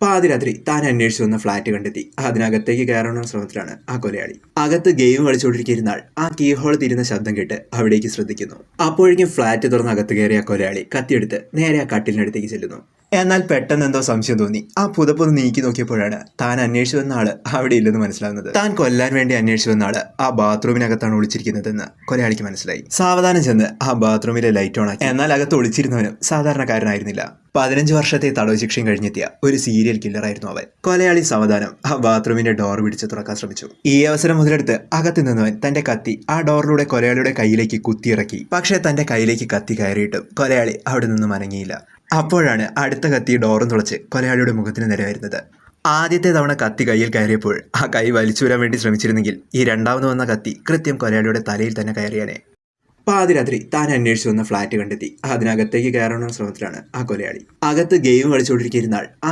പാതിരാത്രി താൻ അന്വേഷിച്ചു വന്ന ഫ്ലാറ്റ് കണ്ടെത്തി അതിനകത്തേക്ക് കയറാനുള്ള ശ്രമത്തിലാണ് ആ കൊലയാളി. അകത്ത് ഗെയിം കളിച്ചുകൊണ്ടിരിക്കുന്നതിനാൽ ആ കീ ഹോൾ തിരുന്ന ശബ്ദം കേട്ട് അവിടേക്ക് ശ്രദ്ധിക്കുന്നു. അപ്പോഴേക്കും ഫ്ലാറ്റ് തുറന്ന് അകത്ത് കയറിയ കൊലയാളി കത്തിയെടുത്ത് നേരെ ആ കട്ടിലിനടുത്തേക്ക് ചെല്ലുന്നു. എന്നാൽ പെട്ടെന്ന് എന്തോ സംശയം തോന്നി. ആ പുതപ്പൊന്ന് നീക്കി നോക്കിയപ്പോഴാണ് താൻ അന്വേഷിച്ചു വന്ന ആള് അവിടെ ഇല്ലെന്ന് മനസ്സിലാവുന്നത്. താൻ കൊല്ലാൻ വേണ്ടി അന്വേഷിച്ചു വന്ന ആള് ആ ബാത്റൂമിനകത്താണ് ഒളിച്ചിരിക്കുന്നതെന്ന് കൊലയാളിക്ക് മനസ്സിലായി. സാവധാനം ചെന്ന് ആ ബാത്റൂമിലെ ലൈറ്റ് ഓൺ ആക്കി. എന്നാൽ അകത്ത് ഒളിച്ചിരുന്നവനും സാധാരണക്കാരനായിരുന്നില്ല. 15 വർഷത്തെ തടവ് ശിക്ഷയും കഴിഞ്ഞെത്തിയ ഒരു സീരിയൽ കില്ലറായിരുന്നു അവൻ. കൊലയാളി സാവധാനം ആ ബാത്റൂമിന്റെ ഡോർ പിടിച്ച് തുറക്കാൻ ശ്രമിച്ചു. ഈ അവസരം മുതലെടുത്ത് അകത്ത് നിന്നവൻ തന്റെ കത്തി ആ ഡോറിലൂടെ കൊലയാളിയുടെ കയ്യിലേക്ക് കുത്തിയിറക്കി. പക്ഷേ തന്റെ കയ്യിലേക്ക് കത്തി കയറിയിട്ടും കൊലയാളി അവിടെ നിന്നും അനങ്ങിയില്ല. അപ്പോഴാണ് അടുത്ത കത്തി ഡോറും തുളച്ച് കൊലയാളിയുടെ മുഖത്തിന് നേരെ വരുന്നത്. ആദ്യത്തെ തവണ കത്തി കയ്യിൽ കയറിയപ്പോൾ ആ കൈ വലിച്ചു വരാൻ വേണ്ടി ശ്രമിച്ചിരുന്നെങ്കിൽ ഈ രണ്ടാമത് വന്ന കത്തി കൃത്യം കൊലയാളിയുടെ തലയിൽ തന്നെ കയറിയാനേ. പാതിരാത്രി താൻ അന്വേഷിച്ചു വന്ന ഫ്ലാറ്റ് കണ്ടെത്തി അതിനകത്തേക്ക് കയറാനുള്ള ശ്രമത്തിലാണ് ആ കൊലയാളി. അകത്ത് ഗെയിം കളിച്ചുകൊണ്ടിരിക്കുന്നതിനാൽ ആ